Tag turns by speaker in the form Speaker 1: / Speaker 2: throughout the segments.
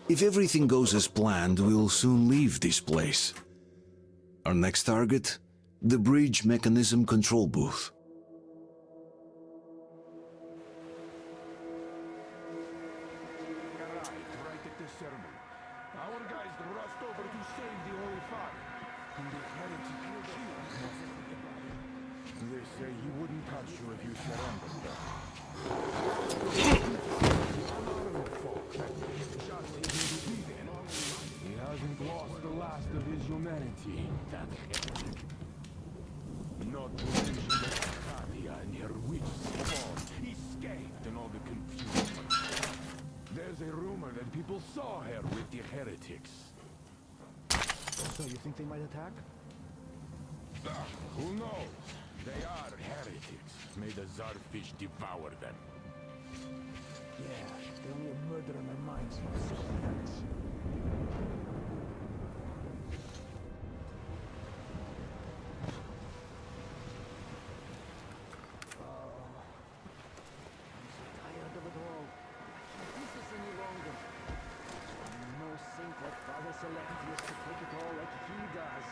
Speaker 1: If everything goes as planned, we'll soon leave this place. Our next target? The bridge mechanism control booth.
Speaker 2: Right at the ceremony. Our guys rushed over to save the Holy Father. And the heretic killed. They say he wouldn't touch you if you surrendered them. He hasn't lost the last of his humanity, that heretic. Not to mention the Katia and her witch spawn. He escaped in all the confusion. There's a rumor that people saw her with the heretics.
Speaker 3: So you think they might attack?
Speaker 2: Who knows? They are heretics. May the Czarfish devour them.
Speaker 3: Yeah, they only have murder on their minds, not self-defense. Tired of it all. This is any longer. No saint like Father Celestius to take it all like he does.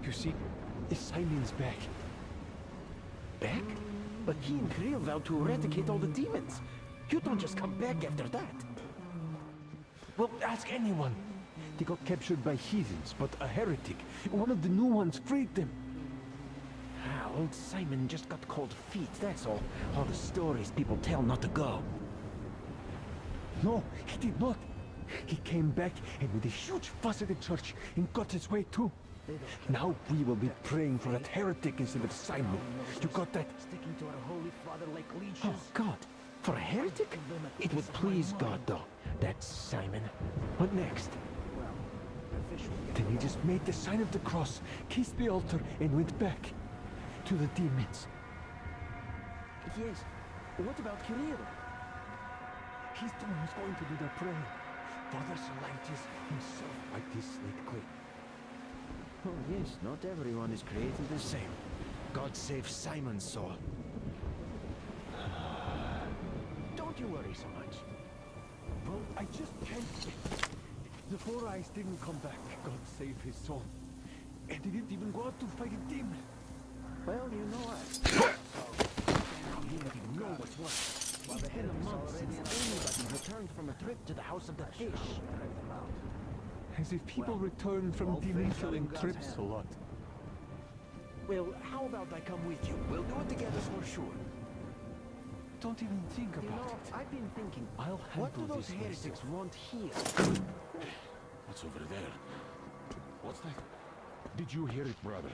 Speaker 3: You see, Simon's back. Back? But he and Kriel vowed to eradicate all the demons. You don't just come back after that. Well, ask anyone. They got captured by heathens, but a heretic, one of the new ones, freed them. Old Simon just got cold feet, that's all. All the stories people tell not to go. No, he did not. He came back and with a huge fuss at the church and got his way too. Now we will be praying for that heretic instead of Simon. You got that? Sticking to our Holy Father like leeches. Oh, God. For a heretic? It would please God, though. That's Simon. What next? Then he just made the sign of the cross, kissed the altar, and went back to the demons. Yes. What about Kirill? He's the one who's going to do the praying. Father Solantis himself wiped his slate clean. Oh yes, not everyone is created the same. God save Simon's soul. Don't you worry so much. Well, I just can't... The Four Eyes didn't come back. God save his soul. And he didn't even go out to fight a demon. Well, you know what? You know what's what. It's been a month since anybody returned from a trip to the House of the Fish. As if people return from demon-killing trips a lot. Well, how about I come with you? We'll do it together for sure. Don't even think about it. I've been thinking, what do those heretics want here?
Speaker 2: What's over there? What's that? Did you hear it, brother?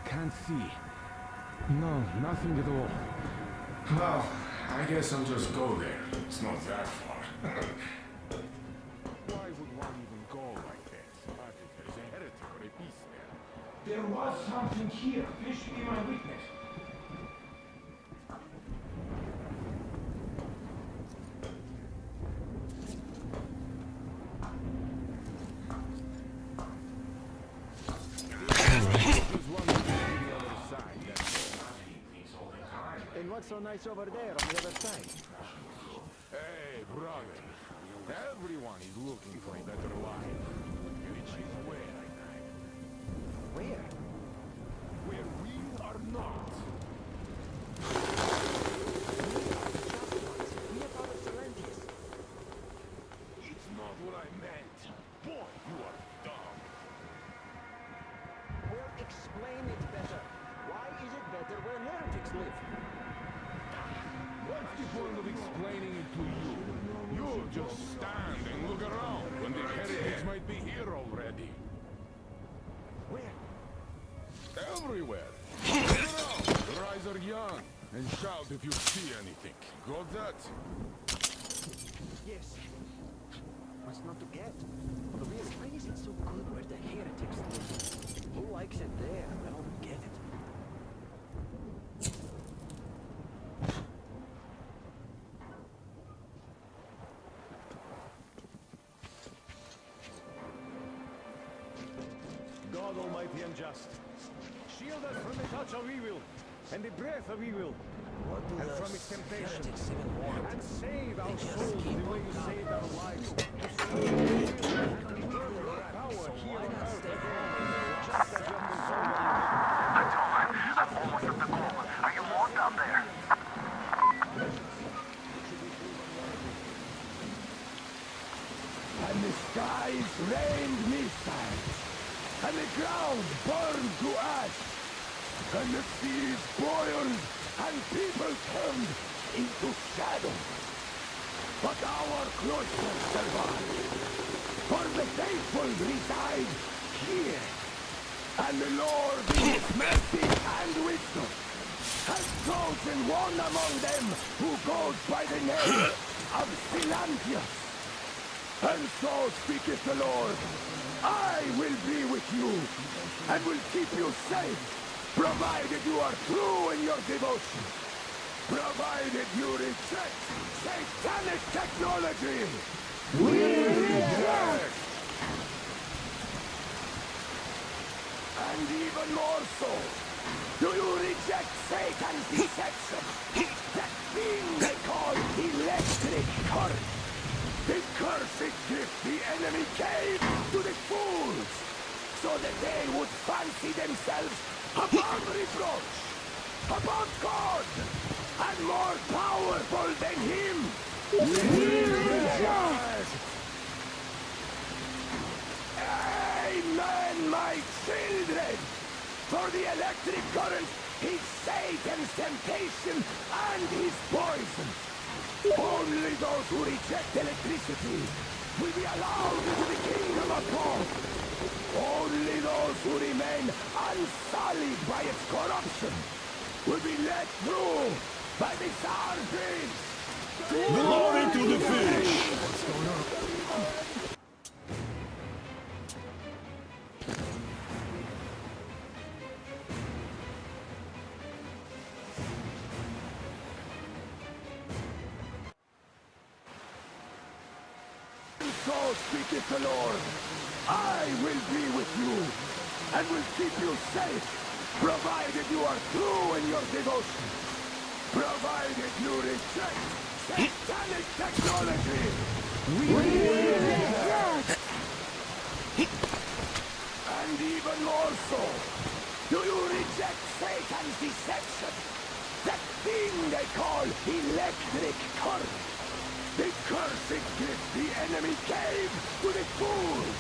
Speaker 2: Can't see. No, nothing at all. Well, I guess I'll just go there. It's not that far. Why would one even go like that? Not if there's a heretic or a beast there. There was something here. Fish be my witness.
Speaker 3: And what's so nice over there on the other side?
Speaker 2: Hey, brother. Everyone is looking for a better life. Which is where I die.
Speaker 3: Where?
Speaker 2: Where we are not.
Speaker 3: We are Father Solantis.
Speaker 2: It's not what I meant. Boy, you are dumb.
Speaker 3: Well, explain it better. Why is it better where heretics live?
Speaker 2: What's the point of explaining it to you? You just stand and look around when the heretics might be here already.
Speaker 3: Where?
Speaker 2: Everywhere. Look around. Your eyes are young. And shout if you see anything. Got that?
Speaker 3: Yes. What's not to get? Why is it so good where the heretics live? Who likes it there? I don't get it. God
Speaker 4: God Almighty and just. Shield us from the touch of evil and the breath of evil, and from its temptation. And save our souls the way you saved our lives. To serve you and murder power here on earth again, just as you have deserved.
Speaker 5: I'm almost at the goal. Are you more down there?
Speaker 2: And the skies rained missiles, and the ground burned to ash, and the seas boiled, and people turned into shadow. But our cloister survived, for the faithful reside here, and the Lord in his mercy and wisdom has chosen one among them who goes by the name of Silantius. And so speaketh the Lord, I will be with you, and will keep you safe, provided you are true in your devotion, provided you reject satanic technology. We reject! And even more so, do you reject Satan's deception, that thing they call electric current? The cursed gift the enemy gave to the fools, so that they would fancy themselves above reproach, above God, and more powerful than him. Amen, my children! For the electric current is Satan's temptation and his poison. Only those who reject electricity will be allowed into the kingdom of God. Only those who remain unsullied by its corruption will be let through by the Sarges.
Speaker 1: Glory to the fish!
Speaker 2: So speaketh the Lord, I will be with you, and will keep you safe, provided you are true in your devotion, provided you reject satanic technology. We reject! And even more so, do you reject Satan's deception, that thing they call electric current? The cursed gift the enemy gave to the fools,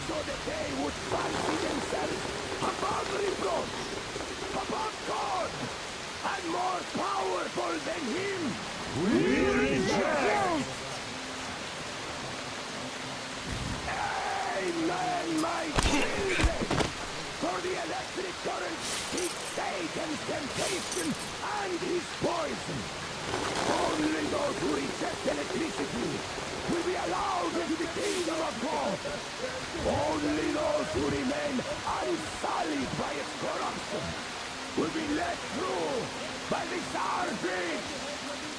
Speaker 2: so that they would fancy themselves above reproach, above God, and more powerful than him. We reject! Amen, my children! For the electric current is Satan's temptation and his poison. Only those who reject electricity will be allowed into the kingdom of God. Only those who remain unsullied by its corruption will be let through by the Sarges.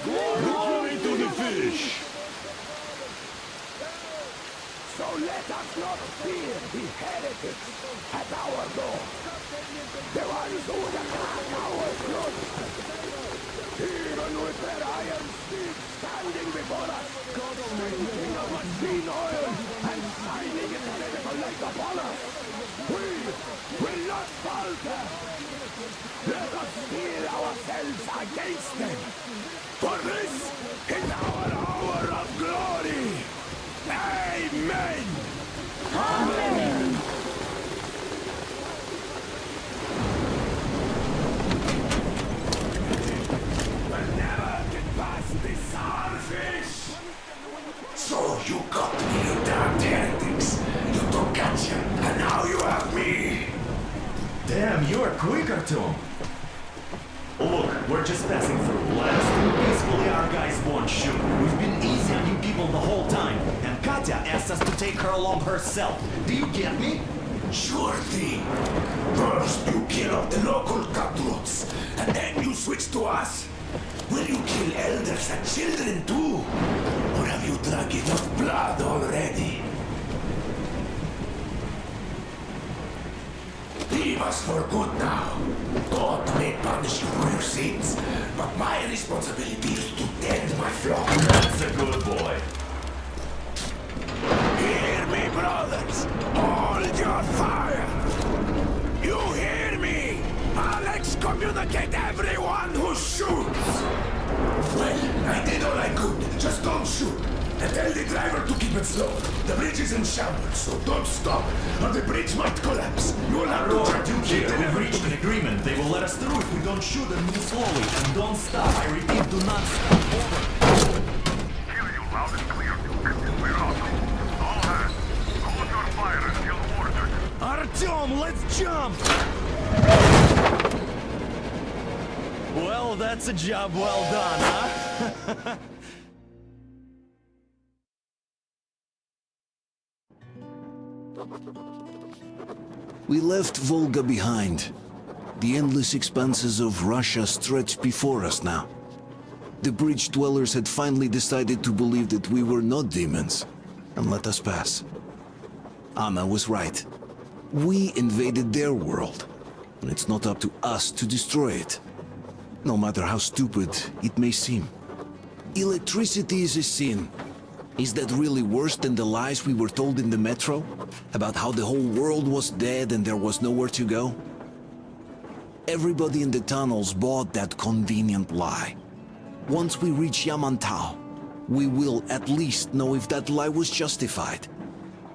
Speaker 1: Glory to the fish!
Speaker 2: So let us not fear the heretics at our door, the ones who would attack our cloister. Even with their iron steeds standing before us, stinking of machine oil and shining its medical light upon us, we will not falter. Let us steel ourselves against them, for this is our hour of glory. Amen! Amen!
Speaker 6: So you got me, you damned heretics. You took Katya, and now you have me.
Speaker 7: Damn, you are quicker, Tom. Look, we're just passing through. Let us through peacefully, our guys won't shoot. We've been easy on you people the whole time, and Katya asked us to take her along herself. Do you get me?
Speaker 6: Sure thing. First you kill off the local cutthroats, and then you switch to us. Will you kill elders and children too? Or have you drunk enough blood already? Leave us for good now. God may punish you for your sins, but my responsibility is to tend my flock.
Speaker 7: That's a good boy.
Speaker 6: Hear me, brothers! Hold your fire! You hear me? I'll excommunicate everyone who shoots! Well, I did all I could. Just don't shoot. And tell the driver to keep it slow. The bridge is in shambles, so don't stop, or the bridge might collapse. You will have to
Speaker 7: Lord,
Speaker 6: try to
Speaker 7: Duke
Speaker 6: keep
Speaker 7: here,
Speaker 6: the
Speaker 7: we've reached an agreement. They will let us through if we don't shoot and move slowly. And don't stop. I repeat, do not stop. Over.
Speaker 5: Hear you loud and clear, Duke. We're out. All hands, hold your fire until ordered.
Speaker 7: Artyom, let's jump! Well, that's a job well done, huh?
Speaker 1: We left Volga behind. The endless expanses of Russia stretched before us now. The bridge dwellers had finally decided to believe that we were not demons, and let us pass. Anna was right. We invaded their world, and it's not up to us to destroy it. No matter how stupid it may seem. Electricity is a sin. Is that really worse than the lies we were told in the metro? About how the whole world was dead and there was nowhere to go? Everybody in the tunnels bought that convenient lie. Once we reach Yamantau, we will at least know if that lie was justified.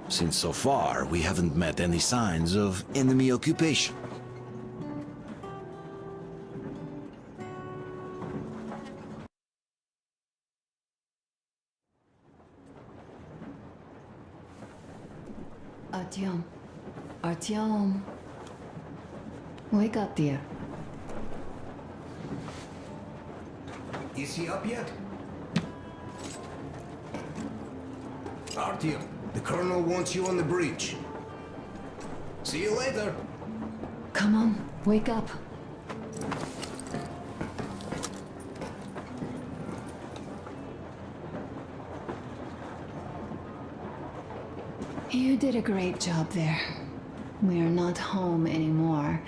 Speaker 1: Since so far, we haven't met any signs of enemy occupation.
Speaker 8: Artyom. Artyom. Wake up, dear.
Speaker 4: Is he up yet? Artyom, the colonel wants you on the bridge. See you later.
Speaker 8: Come on, wake up. You did a great job there. We are not home anymore,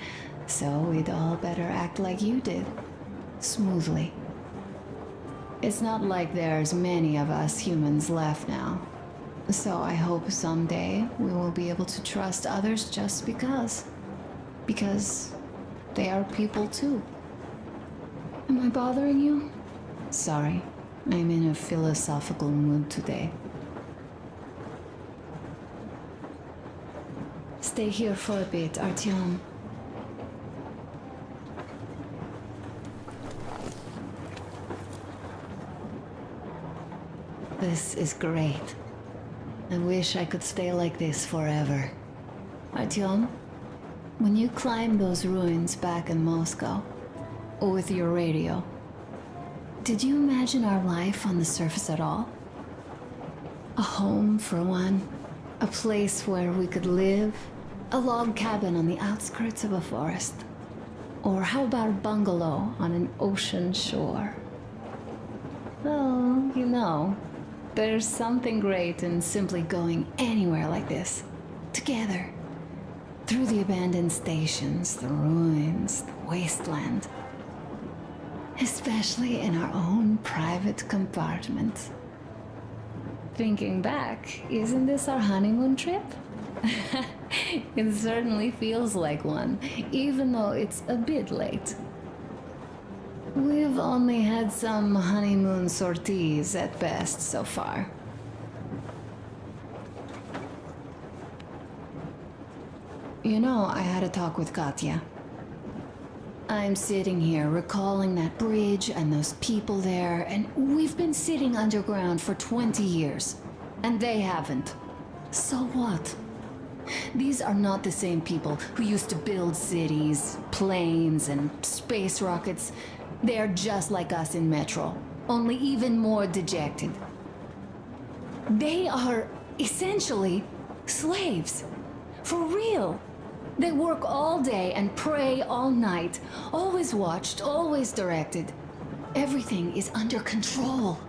Speaker 8: so we'd all better act like you did. Smoothly. It's not like there's many of us humans left now. So I hope someday we will be able to trust others just because. Because they are people too. Am I bothering you? Sorry, I'm in a philosophical mood today. Stay here for a bit, Artyom. This is great. I wish I could stay like this forever. Artyom, when you climbed those ruins back in Moscow, with your radio, did you imagine our life on the surface at all? A home for one, a place where we could live, a log cabin on the outskirts of a forest. Or how about a bungalow on an ocean shore? Well, you know, there's something great in simply going anywhere like this, together. Through the abandoned stations, the ruins, the wasteland. Especially in our own private compartment. Thinking back, isn't this our honeymoon trip? It certainly feels like one, even though it's a bit late. We've only had some honeymoon sorties at best so far. You know, I had a talk with Katya. I'm sitting here recalling that bridge and those people there, and we've been sitting underground for 20 years, and they haven't. So what? These are not the same people who used to build cities, planes, and space rockets. They're just like us in Metro, only even more dejected. They are essentially slaves. For real. They work all day and pray all night, always watched, always directed. Everything is under control.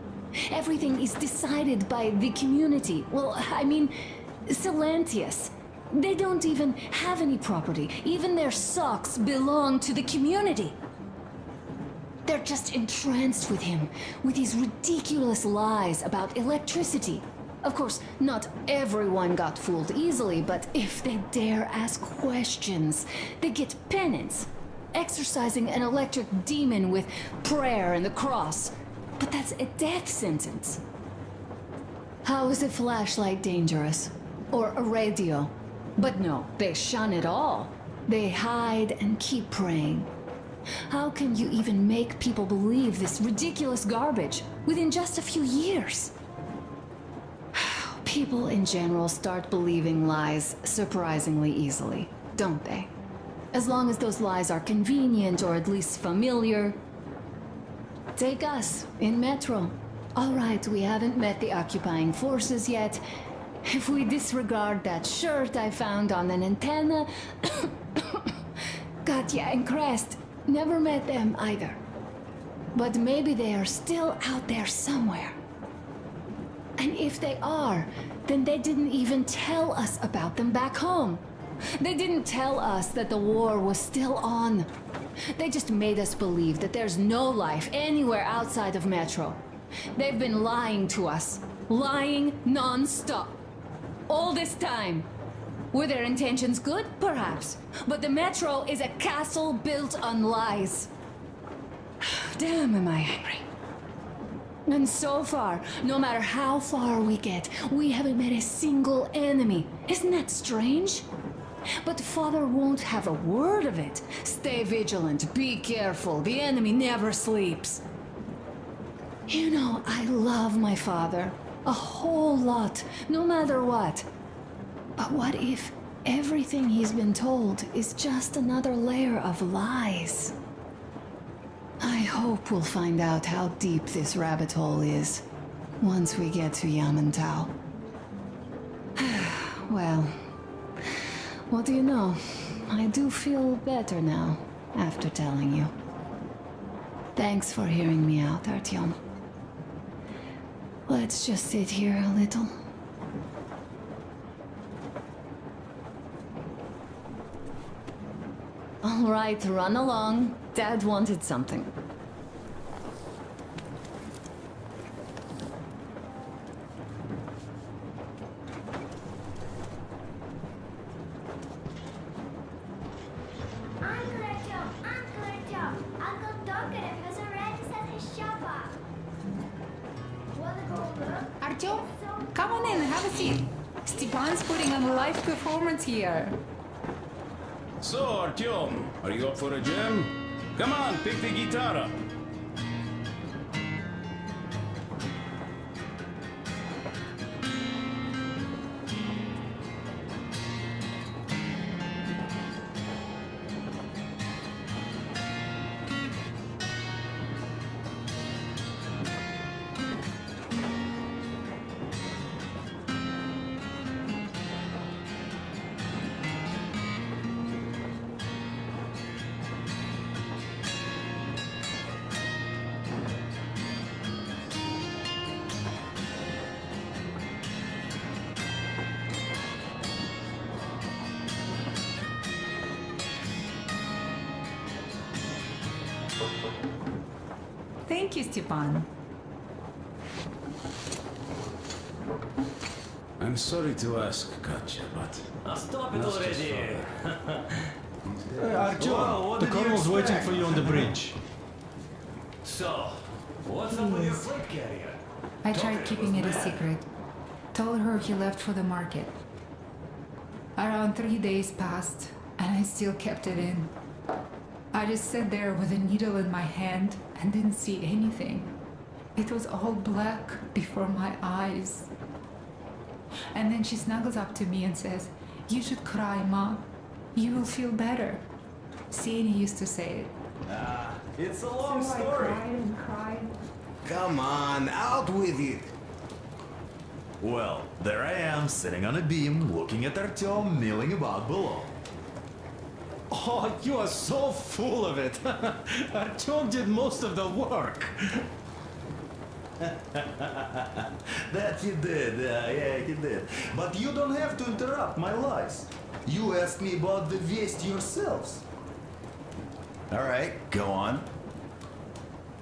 Speaker 8: Everything is decided by the community. Well, I mean, Silantius. They don't even have any property. Even their socks belong to the community. They're just entranced with him, with these ridiculous lies about electricity. Of course, not everyone got fooled easily, but if they dare ask questions, they get penance, exorcising an electric demon with prayer and the cross. But that's a death sentence. How is a flashlight dangerous? Or a radio? But no, they shun it all. They hide and keep praying. How can you even make people believe this ridiculous garbage within just a few years? People in general start believing lies surprisingly easily, don't they? As long as those lies are convenient or at least familiar. Take us, in Metro. All right, we haven't met the occupying forces yet. If we disregard that shirt I found on an antenna... Katya and Crest, never met them either. But maybe they are still out there somewhere. And if they are, then they didn't even tell us about them back home. They didn't tell us that the war was still on. They just made us believe that there's no life anywhere outside of Metro. They've been lying to us. Lying non-stop. All this time. Were their intentions good? Perhaps. But the Metro is a castle built on lies. Damn, am I angry. And so far, no matter how far we get, we haven't met a single enemy. Isn't that strange? But Father won't have a word of it. Stay vigilant, be careful, the enemy never sleeps. You know, I love my father. A whole lot, no matter what. But what if everything he's been told is just another layer of lies? I hope we'll find out how deep this rabbit hole is once we get to Yamantau. Well, what do you know? I do feel better now after telling you. Thanks for hearing me out, Artyom. Let's just sit here a little. All right, run along. Dad wanted something.
Speaker 9: Uncle Dokarev has already set his shop up. Wanna go look?
Speaker 10: Artyom, come on in, have a seat. Stepan's putting on a live performance here.
Speaker 11: So, Artyom, are you up for a jam? Come on, pick the guitar up.
Speaker 10: Thank you, Stepan.
Speaker 11: I'm sorry to ask, Katya, but...
Speaker 7: Stop it
Speaker 11: That's just
Speaker 7: already!
Speaker 12: Artyom, the colonel's waiting for you on the bridge.
Speaker 7: So, what's up with your freight carrier?
Speaker 10: I tried keeping it a secret. Told her he left for the market. Around 3 days passed, and I still kept it in. I just sat there with a needle in my hand and didn't see anything. It was all black before my eyes. And then she snuggles up to me and says, "You should cry, Ma. You will feel better." Sienna used to say it.
Speaker 7: It's a long
Speaker 10: So
Speaker 7: story.
Speaker 10: I cried and cried.
Speaker 6: Come on, out with it.
Speaker 7: Well, there I am, sitting on a beam, looking at Artyom milling about below.
Speaker 12: Oh, you are so full of it. Artyom did most of the work.
Speaker 7: That he did, yeah, he did. But you don't have to interrupt my lies. You asked me about the Vest yourselves. Alright, go on.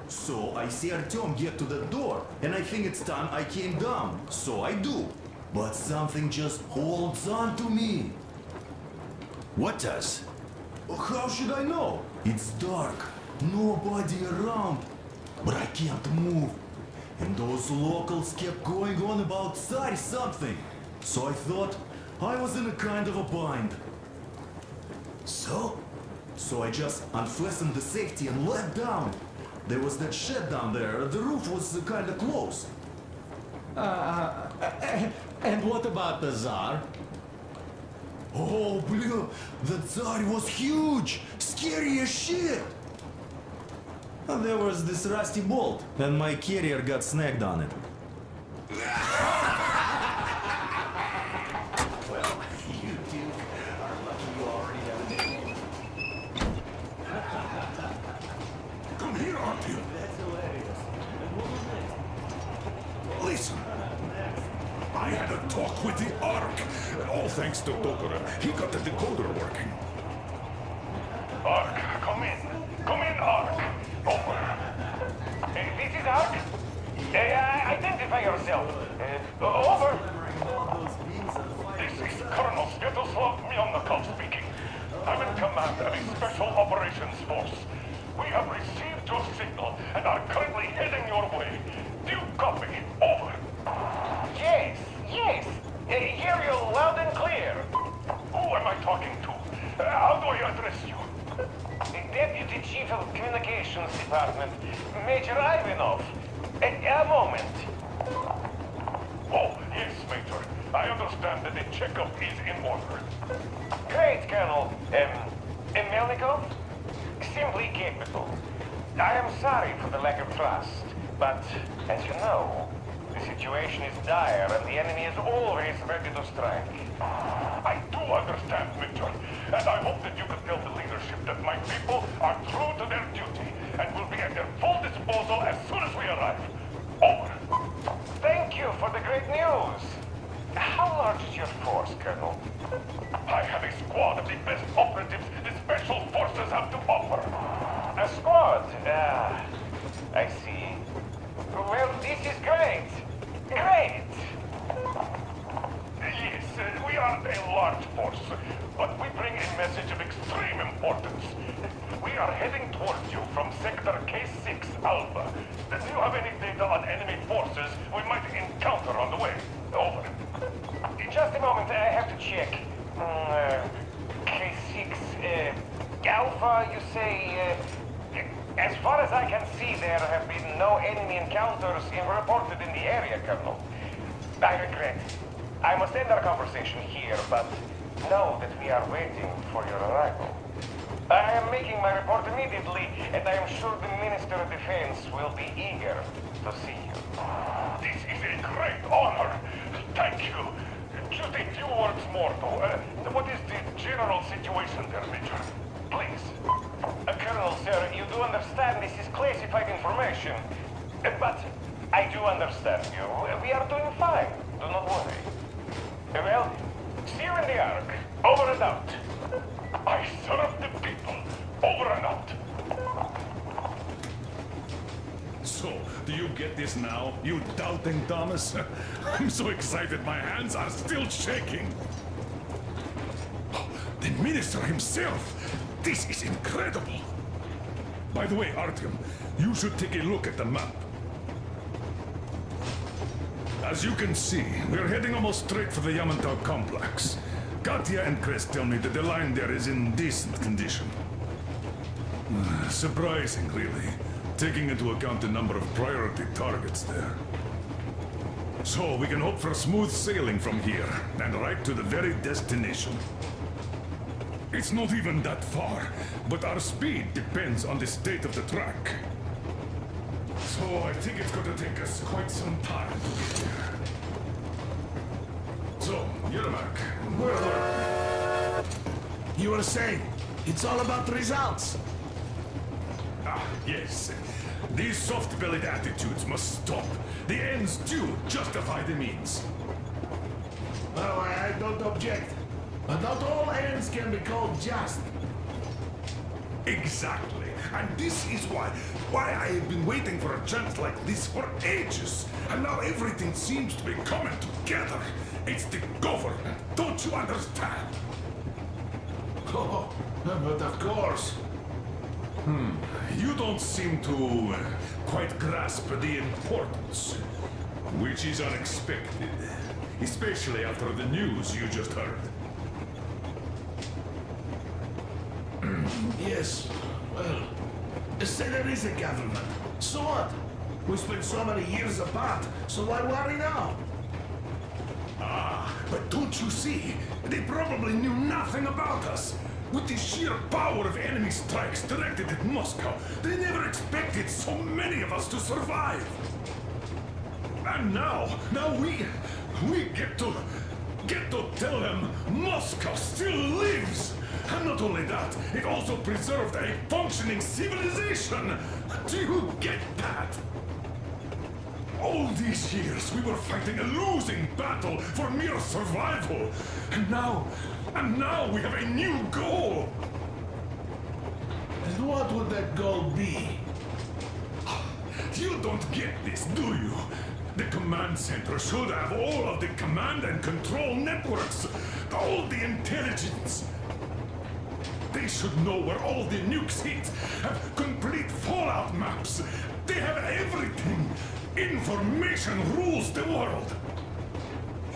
Speaker 7: So I see Artyom get to the door, and I think it's time I came down. So I do. But something just holds on to me.
Speaker 1: What does?
Speaker 7: How should I know? It's dark, nobody around, but I can't move. And those locals kept going on about Tsar something. So I thought I was in a kind of a bind.
Speaker 1: So?
Speaker 7: So I just unfastened the safety and let down. There was that shed down there. The roof was kind of close.
Speaker 12: And what about the Tsar?
Speaker 7: Oh, blue, the Tsar was huge, scary as shit. And there was this rusty bolt, and my carrier got snagged on it. Well, you two are lucky you already have a name.
Speaker 5: Come here, Artyom.
Speaker 7: That's hilarious. And what was next?
Speaker 5: Listen. I had a talk with the Ark. All thanks to Tokura. He got the decoder working. Ark, come in. Come in, Ark. Over.
Speaker 4: This is Ark. Identify yourself. Over.
Speaker 5: This is Colonel Svetoslav Myonnikov speaking. I'm in command of a special operations force. We have received your signal and are currently heading your way. Do you copy? Over.
Speaker 4: Yes. Hear you loud and clear.
Speaker 5: Who am I talking to? How do I address you?
Speaker 4: Deputy Chief of Communications Department, Major Ivanov. A moment.
Speaker 5: Oh, yes, Major. I understand that the checkup is in order.
Speaker 4: Great, Colonel. Melnikov? Simply capable. I am sorry for the lack of trust, but as you know, the situation is dire and the enemy is always ready to strike.
Speaker 5: I do understand, Major, and I hope that you can tell the leadership that my people are true to their duty and will be at their full disposal as soon as we arrive. Over.
Speaker 4: Thank you for the great news. How large is your force, Colonel?
Speaker 5: I have a squad of the best operatives the Special Forces have to offer.
Speaker 4: A squad? I see. Well, this is great. Great!
Speaker 5: Yes, we are a large force, but we bring a message of extreme importance. We are heading towards you from Sector K6 Alpha. Do you have any data on enemy forces we might encounter on the way? Over.
Speaker 4: Just a moment, I have to check. K6, Alpha, you say... as far as I can see, there have been no enemy encounters reported in the area, Colonel. I regret. I must end our conversation here, but know that we are waiting for your arrival. I am making my report immediately, and I am sure the Minister of Defense will be eager to see you.
Speaker 5: This is a great honor. Thank you. Just a few words more, though. What is the general situation there, Major? Please.
Speaker 4: Colonel, sir, you do understand this is classified information. But I do understand you. We are doing fine. Do not worry. Well, see you in the Ark. Over and out.
Speaker 5: I serve the people. Over and out. So, do you get this now, you doubting Thomas? I'm so excited my hands are still shaking. The Minister himself! This is incredible! By the way, Artyom, you should take a look at the map. As you can see, we're heading almost straight for the Yamantau complex. Katya and Chris tell me that the line there is in decent condition. Surprising, really, taking into account the number of priority targets there. So we can hope for smooth sailing from here, and right to the very destination. It's not even that far, but our speed depends on the state of the track. So I think it's going to take us quite some time to get here. So, Yermak, where are
Speaker 6: You were saying, it's all about results.
Speaker 5: Ah, yes. These soft-bellied attitudes must stop. The ends do justify the means.
Speaker 6: Well, I don't object. But not all ends can be called just.
Speaker 5: Exactly. And this is why I have been waiting for a chance like this for ages. And now everything seems to be coming together. It's the government. Don't you understand?
Speaker 6: Oh, but of course.
Speaker 5: You don't seem to quite grasp the importance, which is unexpected, especially after the news you just heard.
Speaker 6: Yes, well, say there is a government. So what? We spent so many years apart, so why worry now?
Speaker 5: Ah, but don't you see? They probably knew nothing about us. With the sheer power of enemy strikes directed at Moscow, they never expected so many of us to survive. And now we get to tell them Moscow still lives. And not only that, it also preserved a functioning civilization. Do you get that? All these years we were fighting a losing battle for mere survival. And now we have a new goal.
Speaker 6: And what would that goal be?
Speaker 5: You don't get this, do you? The command center should have all of the command and control networks, all the intelligence. They should know where all the nukes hit, have complete fallout maps. They have everything. Information rules the world.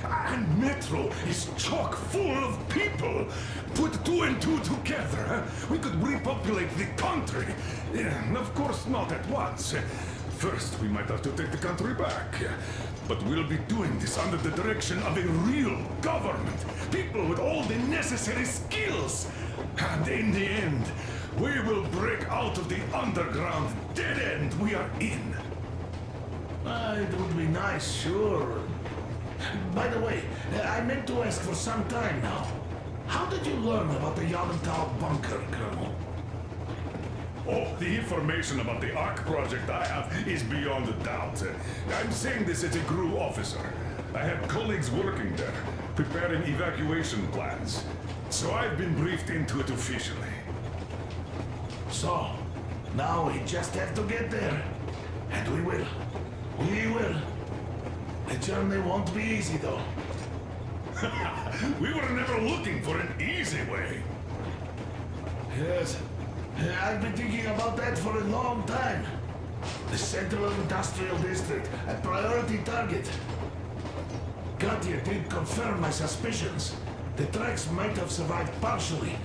Speaker 5: And Metro is chock full of people. Put 2 and 2 together, we could repopulate the country. Of course, not at once. First, we might have to take the country back. But we'll be doing this under the direction of a real government. People with all the necessary skills. And in the end, we will break out of the underground dead end we are in.
Speaker 6: It would be nice, sure. By the way, I meant to ask for some time now. How did you learn about the Yamantau bunker, Colonel?
Speaker 5: Oh, the information about the ARC project I have is beyond a doubt. I'm saying this as a GRU officer. I have colleagues working there, preparing evacuation plans. So I've been briefed into it officially.
Speaker 6: So, now we just have to get there. And we will. We will. The journey won't be easy, though.
Speaker 5: We were never looking for an easy way.
Speaker 6: Yes. I've been thinking about that for a long time. The Central Industrial District, a priority target. Katya did confirm my suspicions. The tracks might have survived partially,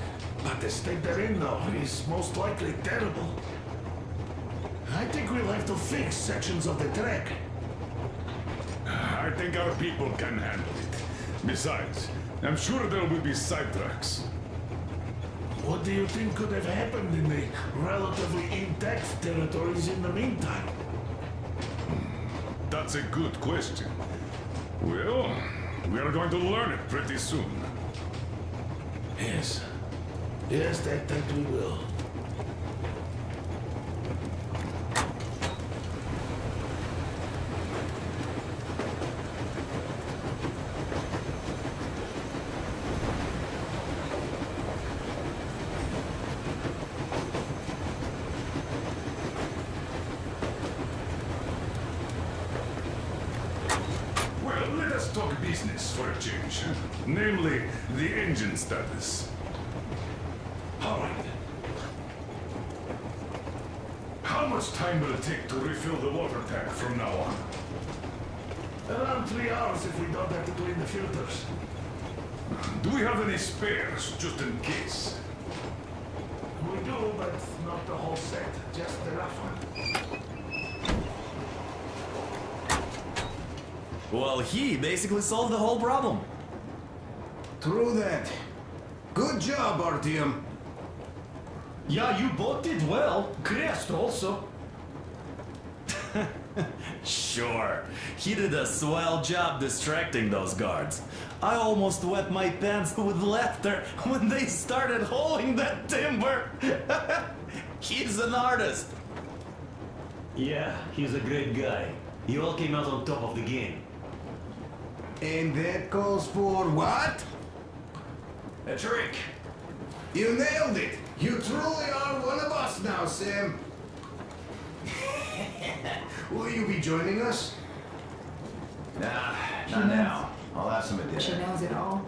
Speaker 6: but the state they're in now is most likely terrible. I think we'll have to fix sections of the track.
Speaker 5: I think our people can handle it. Besides, I'm sure there will be sidetracks.
Speaker 6: What do you think could have happened in the relatively intact territories in the meantime?
Speaker 5: That's a good question. Well, we are going to learn it pretty soon.
Speaker 6: Yes. Yes, that we will.
Speaker 5: Well, let us talk business for a change. Namely, the engine status.
Speaker 6: All right.
Speaker 5: How much time will it take to refill the water tank from now on?
Speaker 6: Around 3 hours if we don't have to clean the filters.
Speaker 5: Do we have any spares, just in case?
Speaker 6: We do, but not the whole set. Just the rough one.
Speaker 7: Well, he basically solved the whole problem.
Speaker 1: True that. Good job, Artyom.
Speaker 12: Yeah, you both did well. Crest also.
Speaker 7: Sure. He did a swell job distracting those guards. I almost wet my pants with laughter when they started hauling that timber. He's an artist. Yeah, he's a great guy. You all came out on top of the game.
Speaker 6: And that calls for what?
Speaker 7: A trick.
Speaker 6: You nailed it! You truly are one of us now, Sam. Will you be joining us?
Speaker 7: Nah, not now. I'll have some at
Speaker 10: She
Speaker 7: dinner.
Speaker 10: knows it all.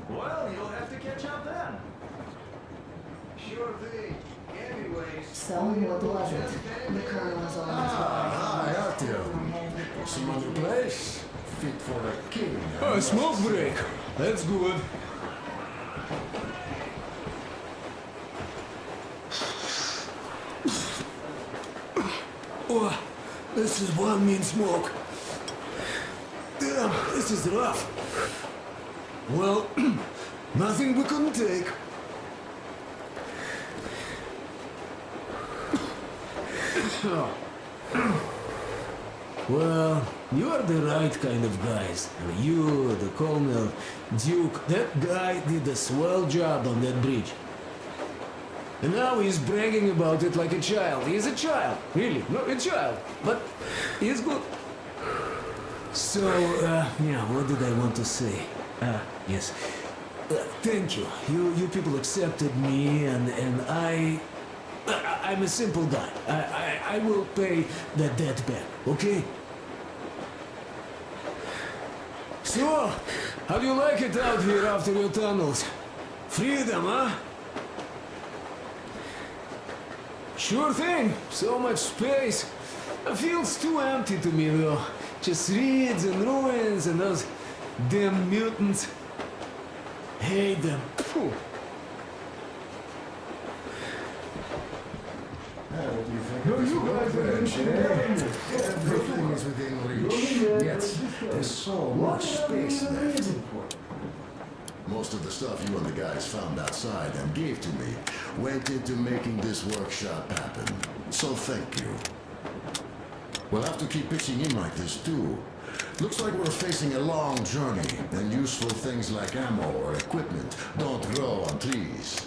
Speaker 7: Well, you'll have to catch up then.
Speaker 6: Sure thing. Anyways.
Speaker 8: So, what was it? The colonel's on his way.
Speaker 6: Hi, Artyom. See my new place? Fit for a king.
Speaker 4: Oh, smoke break. That's good. Oh, this is one mean smoke. Damn, this is rough. Well, nothing we couldn't take. Well, you are the right kind of guys. You, the Colonel, Duke, that guy did a swell job on that bridge. And now he's bragging about it like a child. He's a child, really, no, a child. But he's good. So, yeah, what did I want to say? Yes. Thank you. You people accepted me, and I'm a simple guy. I will pay the debt back, okay? So, how do you like it out here after your tunnels? Freedom, huh? Sure thing. So much space. It feels too empty to me, though. Just reeds and ruins and those damn mutants. Hate them. Phew.
Speaker 6: Everything is within reach. Yet, there's so much space left. Most of the stuff you and the guys found outside and gave to me went into making this workshop happen. So thank you. We'll have to keep pitching in like this too. Looks like we're facing a long journey, and useful things like ammo or equipment don't grow on trees.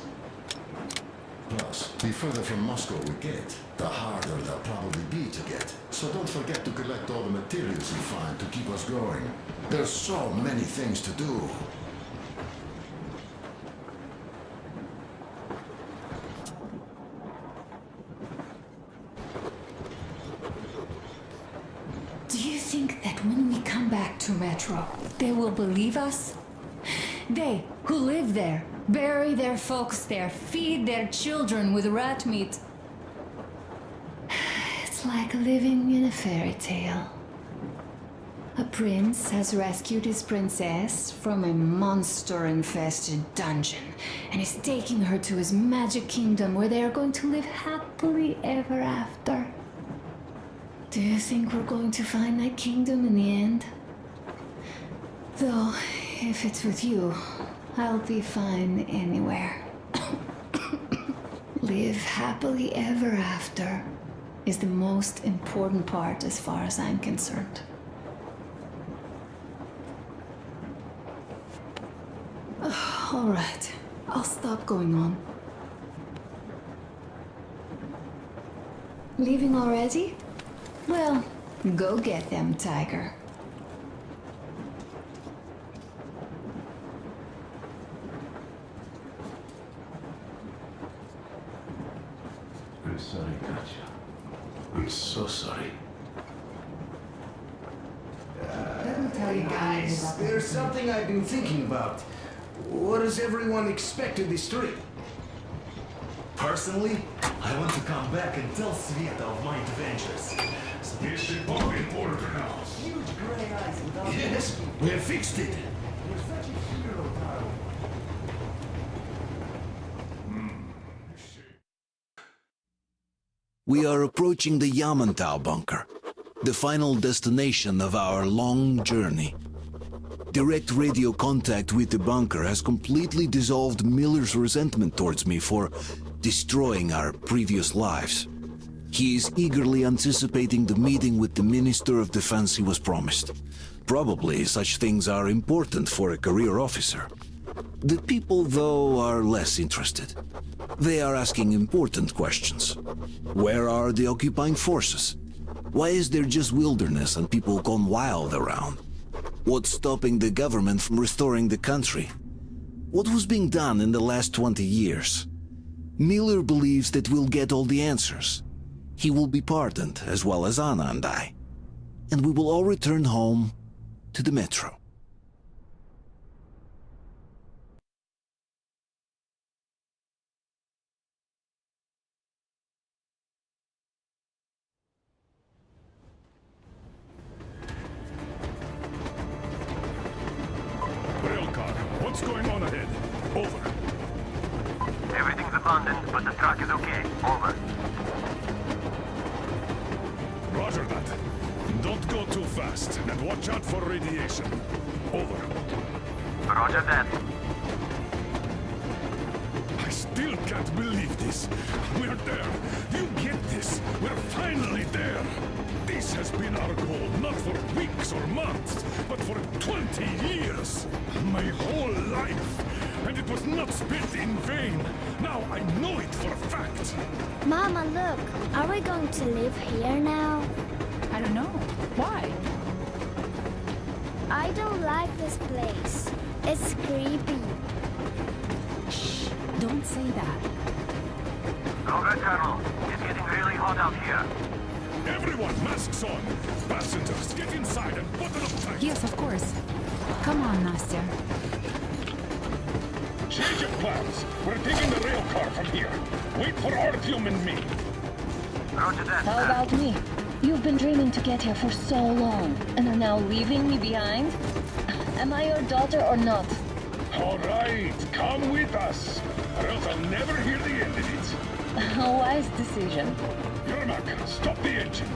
Speaker 6: Plus, the further from Moscow we get, the harder they'll probably be to get. So don't forget to collect all the materials you find to keep us going. There's so many things to do.
Speaker 8: Do you think that when we come back to Metro, they will believe us? They, who live there, bury their folks there, feed their children with rat meat. It's like living in a fairy tale. A prince has rescued his princess from a monster-infested dungeon and is taking her to his magic kingdom where they are going to live happily ever after. Do you think we're going to find that kingdom in the end? Though, if it's with you, I'll be fine anywhere. Live happily ever after is the most important part as far as I'm concerned. All right, I'll stop going on. Leaving already? Well, go get them, Tiger.
Speaker 4: I'm sorry, Katya. I'm so sorry.
Speaker 8: Hey
Speaker 6: Guys, there's something I've been thinking about. What does everyone expect of this trip?
Speaker 7: Personally, I want to come back and tell Sveta of my adventures.
Speaker 5: Is the bomb in order now?
Speaker 7: Huge gray eyes without...
Speaker 6: Yes, we have fixed it.
Speaker 7: You're such a hero, Taro.
Speaker 1: We are approaching the Yamantau bunker, the final destination of our long journey. Direct radio contact with the bunker has completely dissolved Miller's resentment towards me for destroying our previous lives. He is eagerly anticipating the meeting with the Minister of Defense he was promised. Probably such things are important for a career officer. The people, though, are less interested. They are asking important questions. Where are the occupying forces? Why is there just wilderness and people gone wild around? What's stopping the government from restoring the country? What was being done in the last 20 years? Miller believes that we'll get all the answers. He will be pardoned, as well as Anna and I. And we will all return home to the metro.
Speaker 5: Railcar, what's going on ahead? Over.
Speaker 13: Everything's abandoned, but the truck is okay. Over.
Speaker 5: Roger that. Don't go too fast, and watch out for radiation. Over.
Speaker 13: Roger that.
Speaker 5: I still can't believe this. We're there. You get this. We're finally there. This has been our goal, not for weeks or months, but for 20 years. My whole life. And it was not spent in vain. Now I know it for a fact.
Speaker 9: Mama, look. Are we going to live here now?
Speaker 10: I don't know. Why?
Speaker 9: I don't like this place. It's creepy.
Speaker 10: Shh. Don't say that.
Speaker 13: Over, Colonel. It's getting really hot out here.
Speaker 5: Everyone, masks on. Passengers, get inside and button up tight.
Speaker 10: Yes, of course. Come on, Nastya.
Speaker 5: Change of plans. We're taking the rail car from here. Wait for Artyom and me.
Speaker 13: Roger that.
Speaker 14: How about me? You've been dreaming to get here for so long, and are now leaving me behind? Am I your daughter or not?
Speaker 5: All right, come with us, or else I'll never hear the end of it.
Speaker 14: A wise decision.
Speaker 5: Yermak, stop the engine.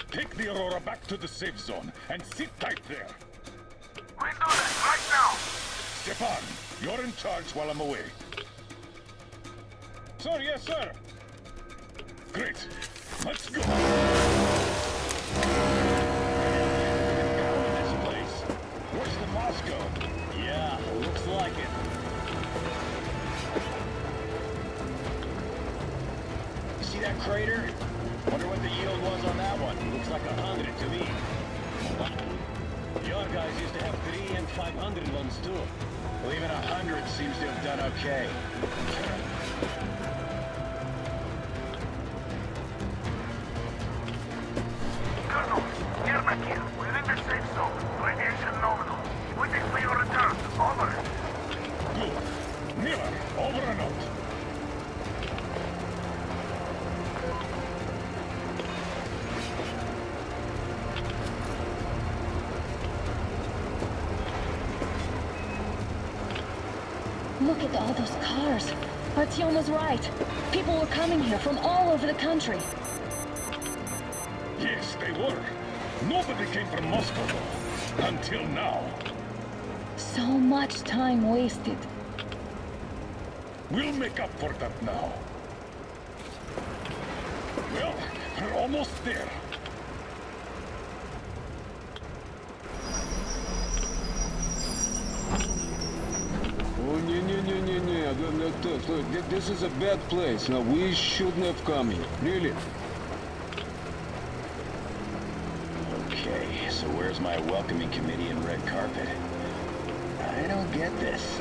Speaker 5: Take the Aurora back to the safe zone and sit tight there.
Speaker 13: We'll do that right now.
Speaker 5: Stepan, you're in charge while I'm away. Sir, yes, sir. Great. Let's go. This place. Worse than Moscow.
Speaker 12: Yeah, looks like it. See that crater? Wonder what the yield was on that one. Looks like 100 to me. Your guys used to have 3 and 500 ones too. Well, even 100 seems to have done okay.
Speaker 13: Colonel, Yermak here. We're in the safe zone. Radiation nominal. Waiting for your return. Over.
Speaker 5: Good. Miller, over and out.
Speaker 14: Look at all those cars. Artyom was right. People were coming here from all over the country.
Speaker 5: Yes, they were. Nobody came from Moscow, though. Until now.
Speaker 14: So much time wasted.
Speaker 5: We'll make up for that now. Well, we're almost there.
Speaker 4: Oh, look, this is a bad place. Now, we shouldn't have come here. Really?
Speaker 12: Okay, so where's my welcoming committee and red carpet? I don't get this.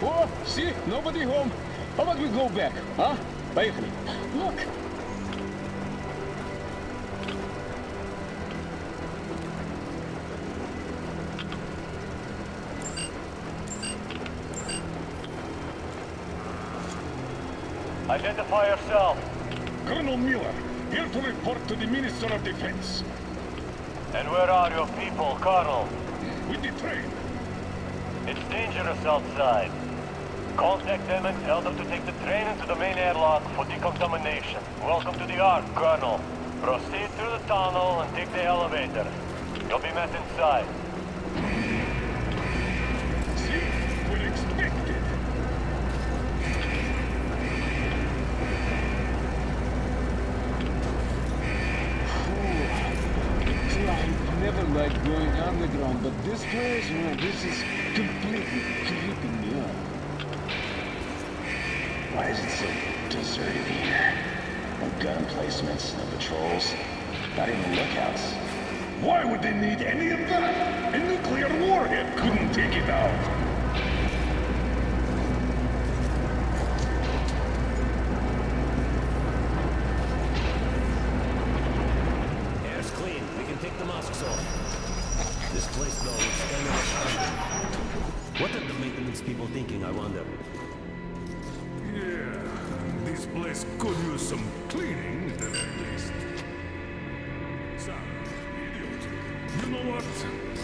Speaker 4: Oh, see? Nobody home. How about we go back, huh? Поехали.
Speaker 14: Look.
Speaker 13: Identify yourself.
Speaker 5: Colonel Miller,
Speaker 2: Here to report to the Minister of Defense.
Speaker 15: And where are your people, Colonel?
Speaker 2: With the train.
Speaker 15: It's dangerous outside. Contact them and tell them to take the train into the main airlock for decontamination. Welcome to the Ark, Colonel. Proceed through the tunnel and take the elevator. You'll be met inside.
Speaker 2: See? We're expected.
Speaker 4: See, I never liked going underground, but this place, well, this is completely creeping me out.
Speaker 12: Why is it so deserted here? No gun emplacements, no patrols, not even lookouts.
Speaker 2: Why would they need any of that? A nuclear warhead couldn't take it out.
Speaker 3: Air's clean. We can take the masks off. This place, though, is kind of... What are the maintenance people thinking, I wonder?
Speaker 5: Yeah, this place could use some cleaning, at the very least. Sam, idiot. You know what?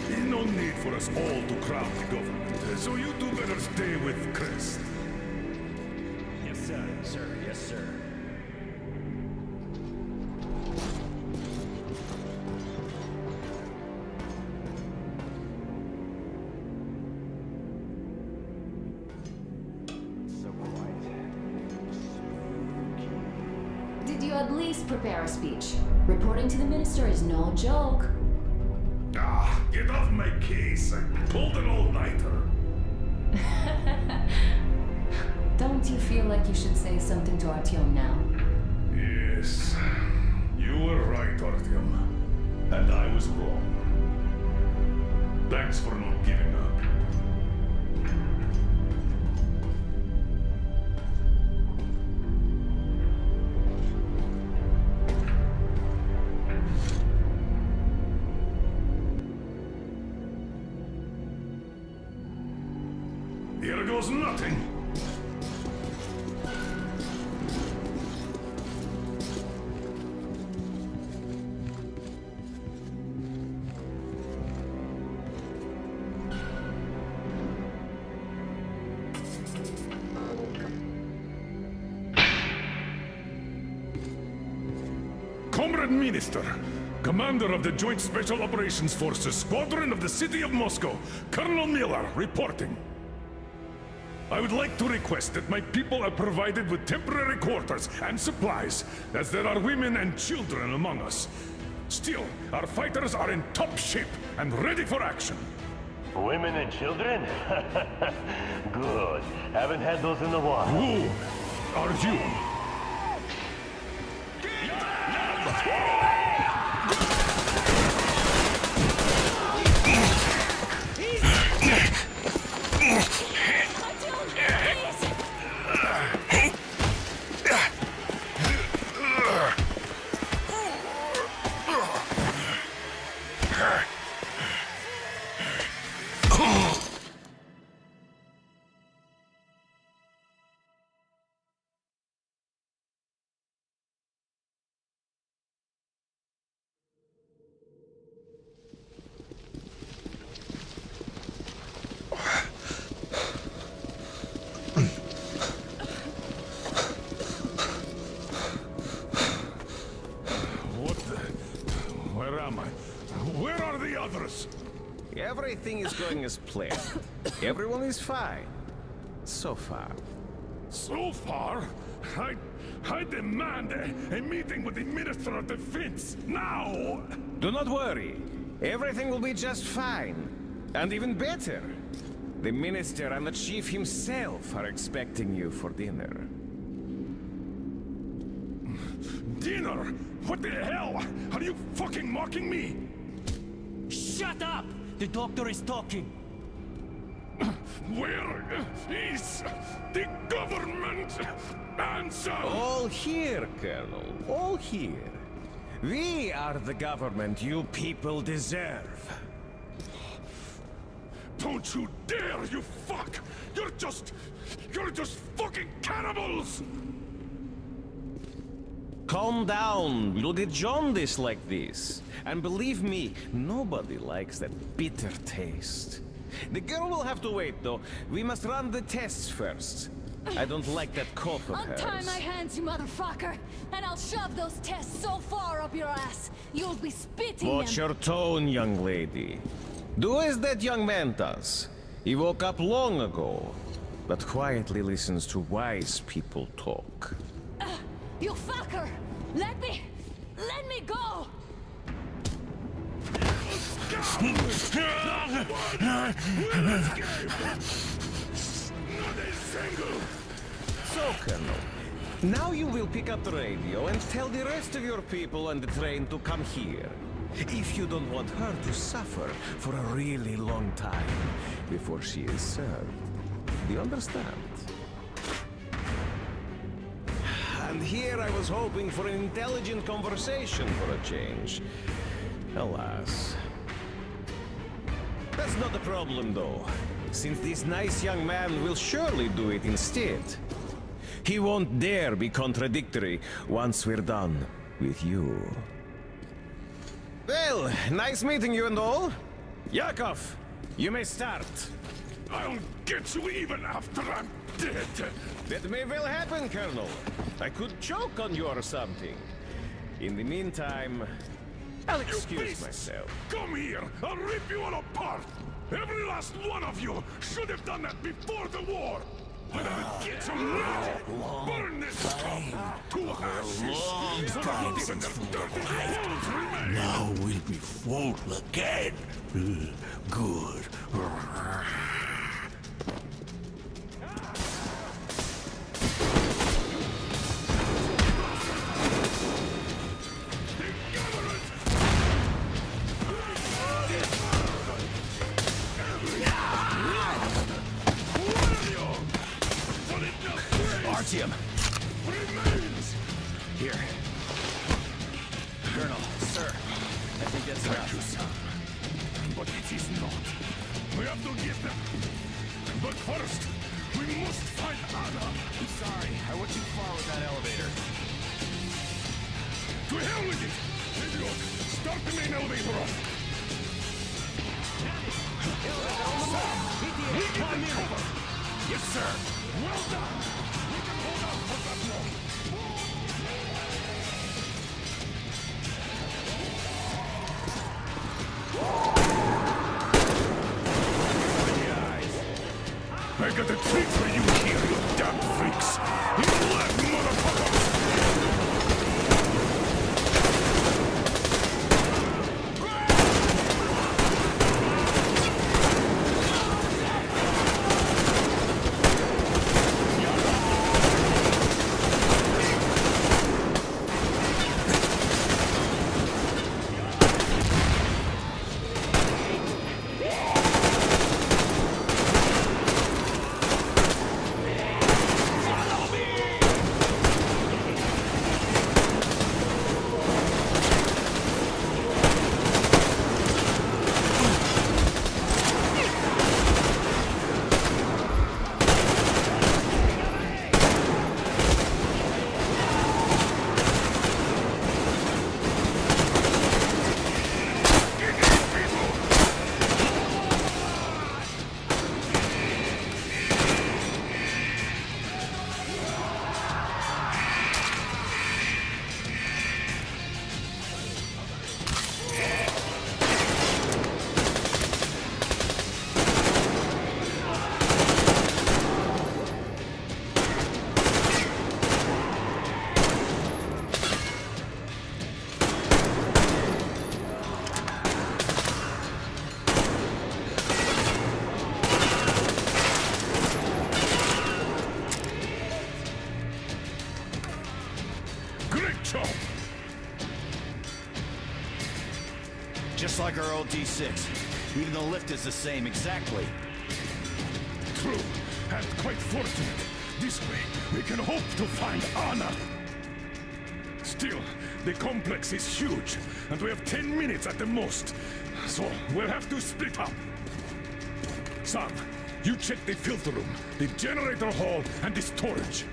Speaker 5: There's no need for us all to crowd the government, so you two better stay with Crest.
Speaker 3: Yes, sir. Sir, yes, sir.
Speaker 8: Did you at least prepare a speech? Reporting to the minister is no joke.
Speaker 5: Ah, get off my case. I pulled an all-nighter.
Speaker 8: Don't you feel like you should say something to Artyom now?
Speaker 5: Yes, you were right, Artyom. And I was wrong. Thanks for not giving up. Here goes nothing. Comrade Minister, Commander of the Joint Special Operations Forces, Squadron of the City of Moscow, Colonel Miller, reporting. I would like to request that my people are provided with temporary quarters and supplies, as there are women and children among us. Still, our fighters are in top shape and ready for action.
Speaker 15: Women and children? Good. Haven't had those in a while.
Speaker 5: Who are you? Where are the others?
Speaker 4: Everything is going as planned. Everyone is fine. So far.
Speaker 5: So far? I demand a meeting with the Minister of Defense, now!
Speaker 4: Do not worry. Everything will be just fine. And even better. The Minister and the Chief himself are expecting you for dinner.
Speaker 5: Dinner? What the hell? Are you fucking mocking me?
Speaker 3: Shut up! The doctor is talking.
Speaker 5: Where is the government answer?
Speaker 4: All here, Colonel. All here. We are the government you people deserve.
Speaker 5: Don't you dare, you fuck! You're just fucking cannibals!
Speaker 16: calm down. You'll get jaundice like this. And believe me, nobody likes that bitter taste. The girl will have to wait, though. We must run the tests first. I don't like that cough of hers.
Speaker 17: Untie my hands, you motherfucker, and I'll shove those tests so far up your ass, you'll be spitting
Speaker 16: Watch
Speaker 17: them.
Speaker 16: your tone, young lady. Do as that young man does. He woke up long ago, but quietly listens to wise people talk.
Speaker 17: You fucker! Let me go!
Speaker 16: So, Colonel, now you will pick up the radio and tell the rest of your people on the train to come here. If you don't want her to suffer for a really long time before she is served. Do you understand? And here I was hoping for an intelligent conversation for a change. Alas. That's not the problem, though, since this nice young man will surely do it instead. He won't dare be contradictory once we're done with you. Well, nice meeting you and all. Yakov, you may start.
Speaker 5: I'll get you even after I'm dead.
Speaker 16: That may well happen, Colonel. I could choke on you or something. In the meantime, I'll excuse myself.
Speaker 5: Come here! I'll rip you all apart! Every last one of you should have done that before the war! But I'll get you now! Burn this scum to ashes! So not even the dirty bones remain!
Speaker 6: Now we'll be full again. Good.
Speaker 16: Artyom! Here. Colonel, sir, I think that's enough.
Speaker 5: But it is not. We have to get them. But first, we must find Anna.
Speaker 3: I'm sorry, I went too far with that elevator.
Speaker 5: To hell with it! Idiot! Start the main elevator off! We get the cover!
Speaker 3: Yes, sir.
Speaker 5: Well done! We can hold out for that long! I got a treat for you here, you damn freaks! You left, motherfuckers!
Speaker 7: Just like our old D6. Even the lift is the same, exactly.
Speaker 5: True, and quite fortunate. This way, we can hope to find Anna. Still, the complex is huge, and we have 10 minutes at the most. So, we'll have to split up. Sam, you check the filter room, the generator hall, and the storage.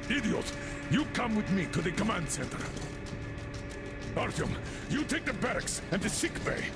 Speaker 5: Idiot, You come with me to the command center. Artyom, you take the barracks and the sick bay.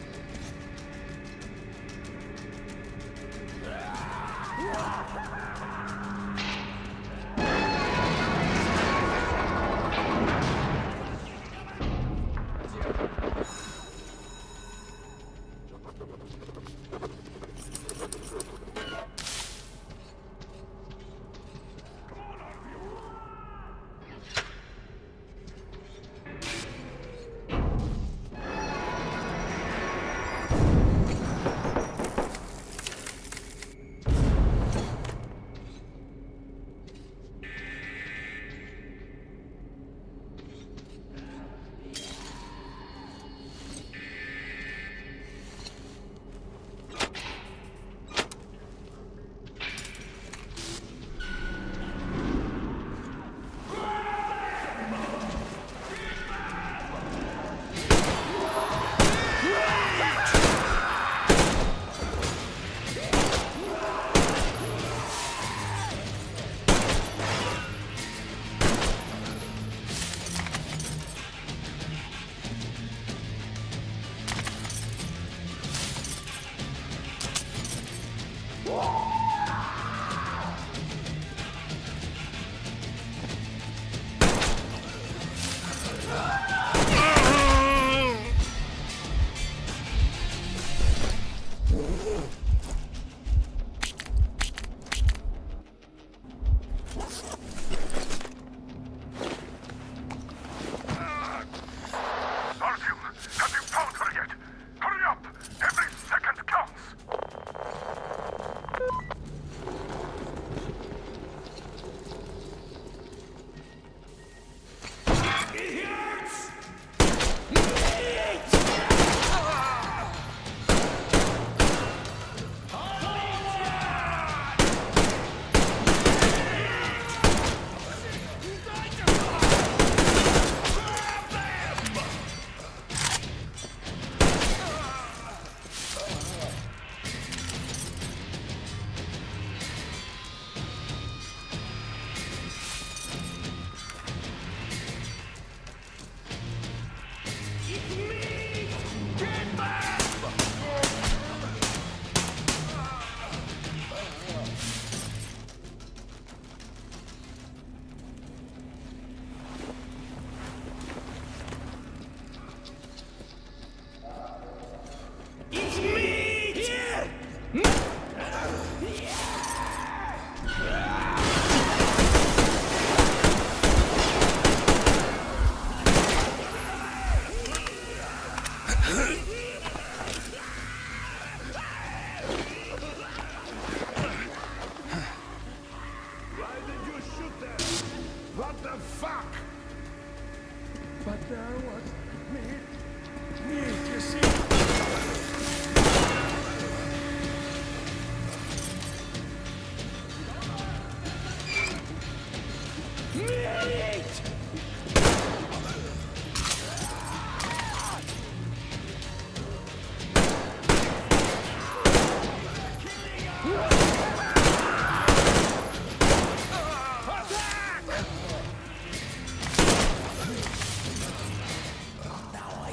Speaker 6: Now I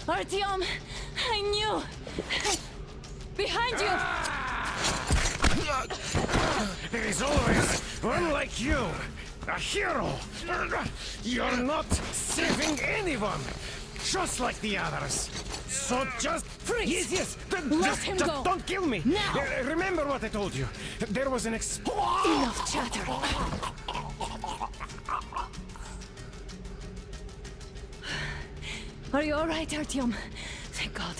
Speaker 17: Artyom, I knew! Behind you!
Speaker 16: There is always one like you, a hero. You're not saving anyone, just like the others. So just
Speaker 17: freeze.
Speaker 16: Yes.
Speaker 17: Let him go.
Speaker 16: Don't kill me.
Speaker 17: Now.
Speaker 16: Remember what I told you. There was an
Speaker 17: Enough chatter. Are you all right, Artyom? Thank God.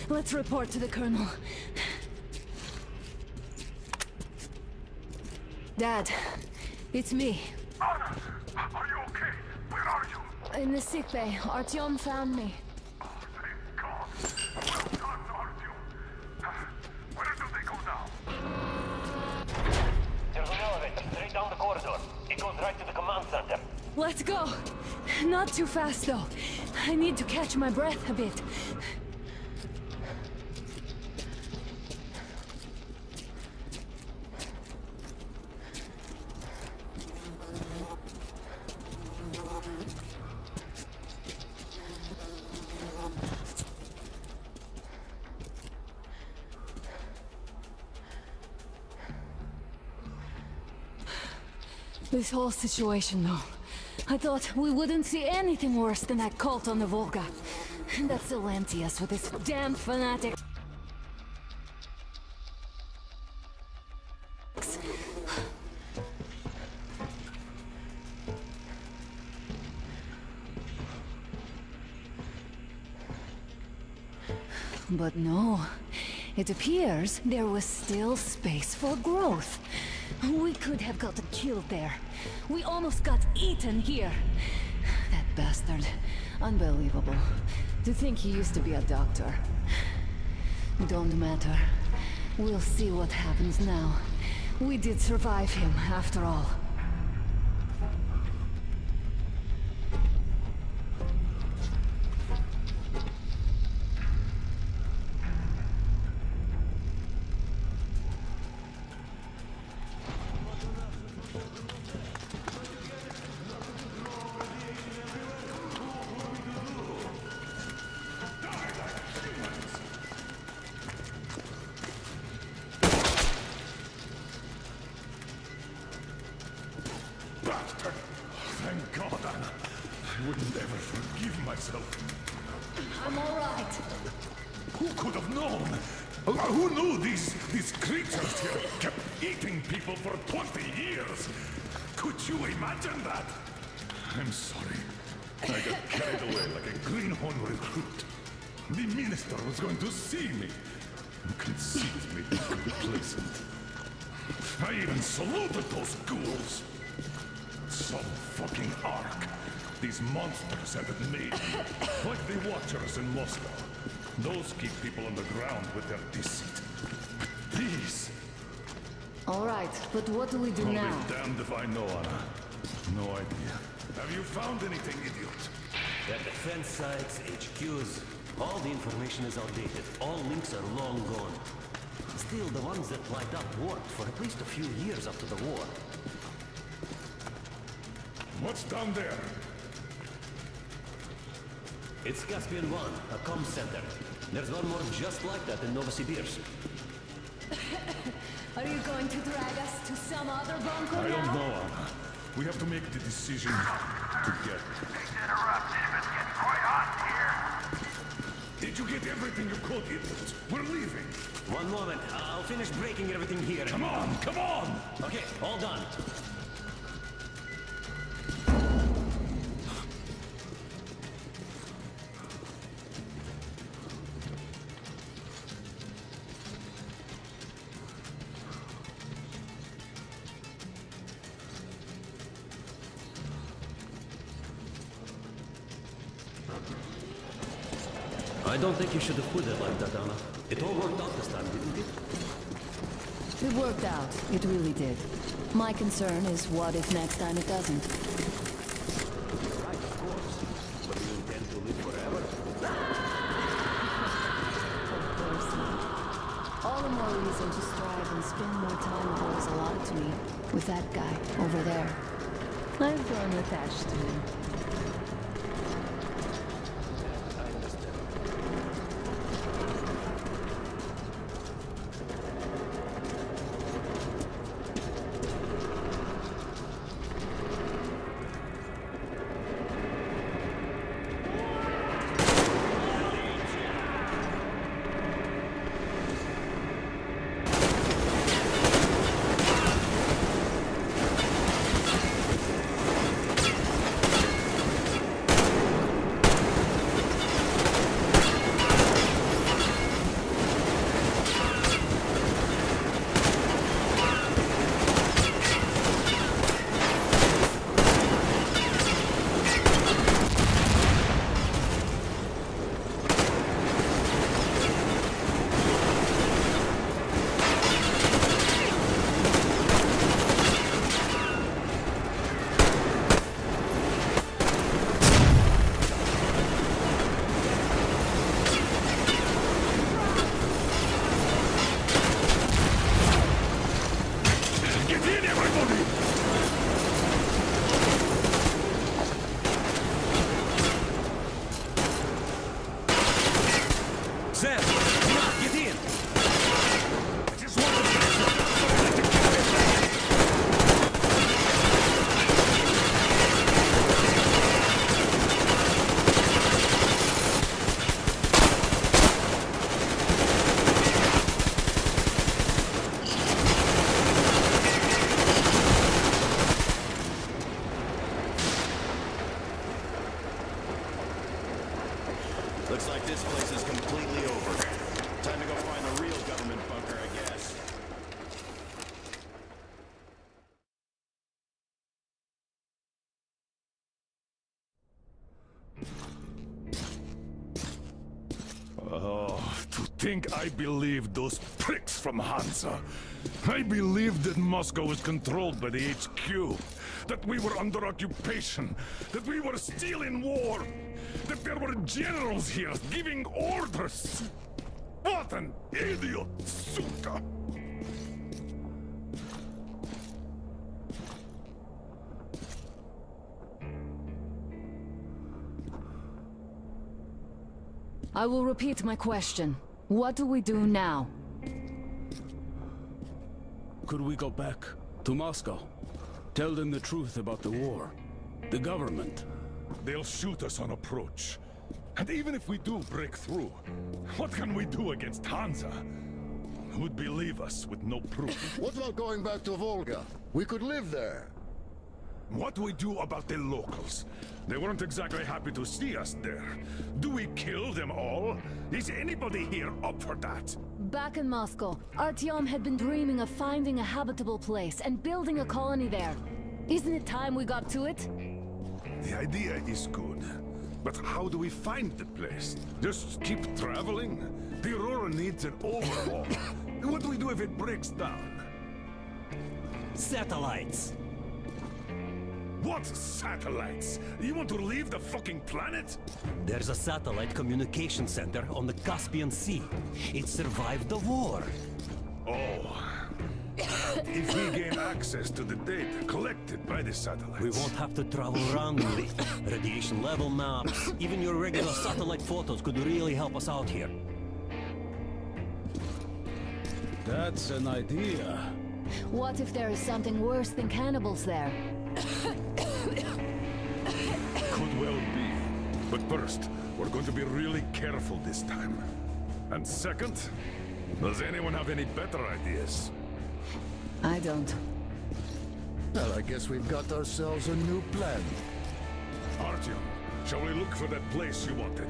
Speaker 17: Let's report to the Colonel. Dad, it's me.
Speaker 13: Are you okay? Where are you?
Speaker 17: In the sick bay. Artyom found me.
Speaker 13: Oh, thank God. Well done, Artyom. Where do they go now?
Speaker 15: There's an elevator straight down the corridor. It goes right to the command center.
Speaker 17: Let's go. Not too fast, though. I need to catch my breath a bit. This whole situation, though. I thought we wouldn't see anything worse than that cult on the Volga. And that Silencius with his damn fanatic. But no. It appears there was still space for growth. We could have gotten killed there. We almost got eaten here. That bastard. Unbelievable. To think he used to be a doctor. Don't matter. We'll see what happens now. We did survive him, after all.
Speaker 5: Bastard! Thank God, Anna. I wouldn't ever forgive myself.
Speaker 17: I'm all right.
Speaker 5: Who could have known? Who knew these creatures here kept eating people for 20 years? Could you imagine that? I'm sorry. I got carried away like a greenhorn recruit. The minister was going to see me. Conceit made me complacent. I even saluted those ghouls. Some fucking ark. These monsters had it made. Like the Watchers in Moscow. Those keep people on the ground with their deceit. But these...
Speaker 8: All right, but what do we do
Speaker 5: I'll
Speaker 8: now?
Speaker 5: be damned if I know, Anna. No idea. Have you found anything, idiot?
Speaker 18: At defense sites, HQs, all the information is outdated. All links are long gone. Still, the ones that light up worked for at least a few years after the war.
Speaker 5: What's down there?
Speaker 18: It's Caspian 1, a comm center. There's one more just like that in Novosibirsk.
Speaker 17: Are you going to drag us to some other bunker
Speaker 5: I don't
Speaker 17: now?
Speaker 5: know, Anna. We have to make the decision together.
Speaker 13: Interrupt, it's getting quite hot in here.
Speaker 5: Did you get everything you could, idiot? We're leaving.
Speaker 18: One moment, I'll finish breaking everything here.
Speaker 5: Come on, come on!
Speaker 18: Okay, all done. I don't think you should have put it like that, Anna. It all worked out this time, didn't it?
Speaker 8: It worked out. It really did. My concern is what if next time it doesn't?
Speaker 18: Right, of course. But do you intend to live forever?
Speaker 8: Of course not. All the more reason to strive and spend more time with those allotted to me. With that guy, over there. I've grown attached to him.
Speaker 18: Looks like this place is completely over. Time to go find the real government bunker, I guess.
Speaker 5: Oh, to think I believed those pricks from Hansa. I believed that Moscow was controlled by the HQ. That we were under occupation. That we were still in war. That there were generals here giving orders. What an idiot, suka!
Speaker 8: I will repeat my question. What do we do now?
Speaker 11: Could we go back to Moscow? Tell them the truth about the war. The government.
Speaker 5: They'll shoot us on approach. And even if we do break through, what can we do against Hansa? Who'd believe us with no proof?
Speaker 19: What about going back to Volga? We could live there.
Speaker 5: What do we do about the locals? They weren't exactly happy to see us there. Do we kill them all? Is anybody here up for that?
Speaker 8: Back in Moscow, Artyom had been dreaming of finding a habitable place and building a colony there. Isn't it time we got to it?
Speaker 5: The idea is good. But how do we find the place? Just keep traveling? The Aurora needs an overhaul. What do we do if it breaks down?
Speaker 18: Satellites!
Speaker 5: What satellites? You want to leave the fucking planet?
Speaker 18: There's a satellite communication center on the Caspian Sea. It survived the war.
Speaker 5: Oh. If we gain access to the data collected by the satellites...
Speaker 18: We won't have to travel around with it. Radiation level maps, even your regular satellite photos could really help us out here.
Speaker 11: That's an idea.
Speaker 17: What if there is something worse than cannibals there?
Speaker 5: Could well be. But first, we're going to be really careful this time. And second, does anyone have any better ideas?
Speaker 17: I don't.
Speaker 19: Well, I guess we've got ourselves a new plan.
Speaker 5: Artyom, shall we look for that place you wanted?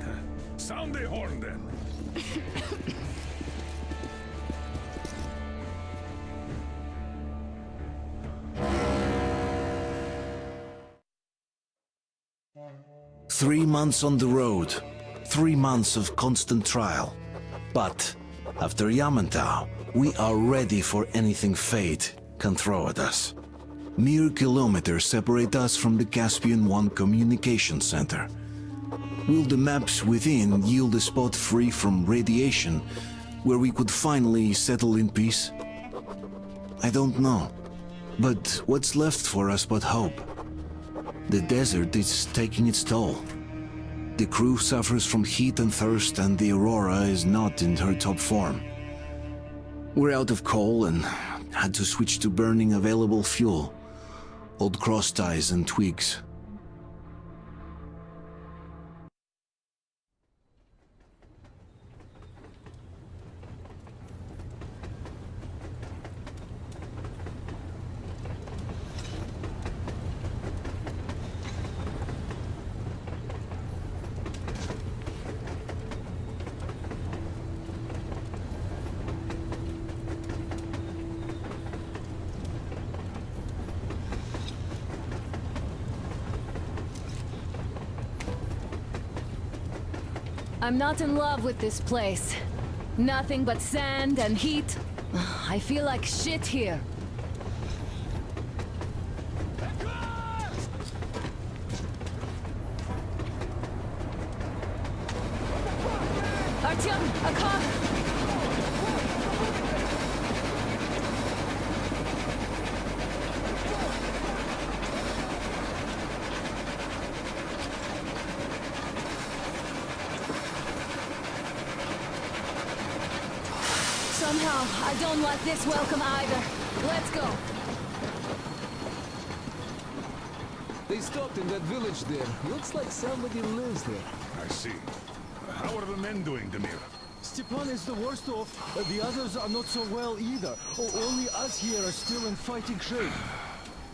Speaker 5: Sound the horn then.
Speaker 1: 3 months on the road, 3 months of constant trial. But after Yamantau, we are ready for anything fate can throw at us. Mere kilometers separate us from the Caspian 1 communication center. Will the maps within yield a spot free from radiation where we could finally settle in peace? I don't know. But what's left for us but hope? The desert is taking its toll. The crew suffers from heat and thirst, and the Aurora is not in her top form. We're out of coal and had to switch to burning available fuel. Old cross ties and twigs.
Speaker 17: I'm not in love with this place. Nothing but sand and heat. I feel like shit here. Artyom, a car! Somehow, I don't like this welcome either. Let's go.
Speaker 4: They stopped in that village there. Looks like somebody lives there.
Speaker 5: I see. How are the men doing, Demir?
Speaker 4: Stepan is the worst off. The others are not so well either. Only us here are still in fighting shape.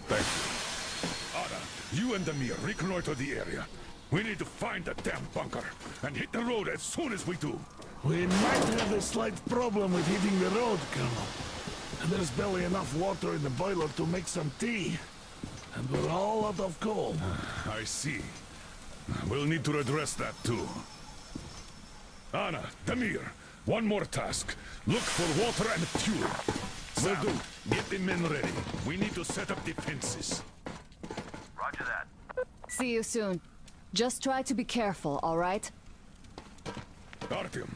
Speaker 5: Thank you. Ada, you and Demir reconnoiter the area. We need to find the damn bunker and hit the road as soon as we do.
Speaker 6: We might have a slight problem with hitting the road, Colonel. There's barely enough water in the boiler to make some tea. And we're all out of coal.
Speaker 5: I see. We'll need to address that too. Anna, Demir, one more task. Look for water and fuel. Will do. Get the men ready. We need to set up defenses.
Speaker 13: Roger that.
Speaker 17: See you soon. Just try to be careful, all right?
Speaker 5: Artyom,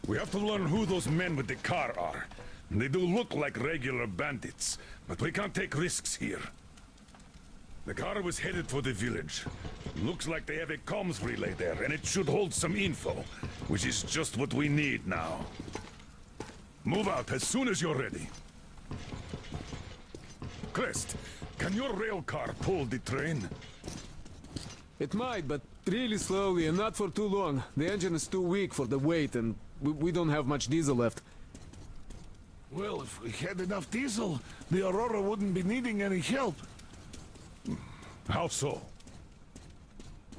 Speaker 5: we have to learn who those men with the car are. They do look like regular bandits, but we can't take risks here. The car was headed for the village. Looks like they have a comms relay there, and it should hold some info, which is just what we need now. Move out as soon as you're ready. Crest, can your rail car pull the train?
Speaker 4: It might, but really slowly and not for too long. The engine is too weak for the weight, and we don't have much diesel left.
Speaker 6: Well, if we had enough diesel, the Aurora wouldn't be needing any help.
Speaker 5: How so?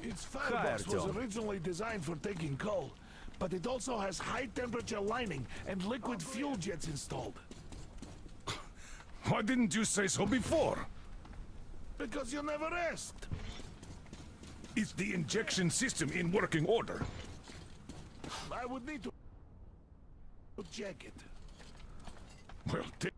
Speaker 6: Its firebox was originally designed for taking coal, but it also has high-temperature lining and liquid fuel jets installed.
Speaker 5: Why didn't you say so before?
Speaker 6: Because you never asked.
Speaker 5: Is the injection system in working order?
Speaker 6: I would need to check it.
Speaker 5: Well, take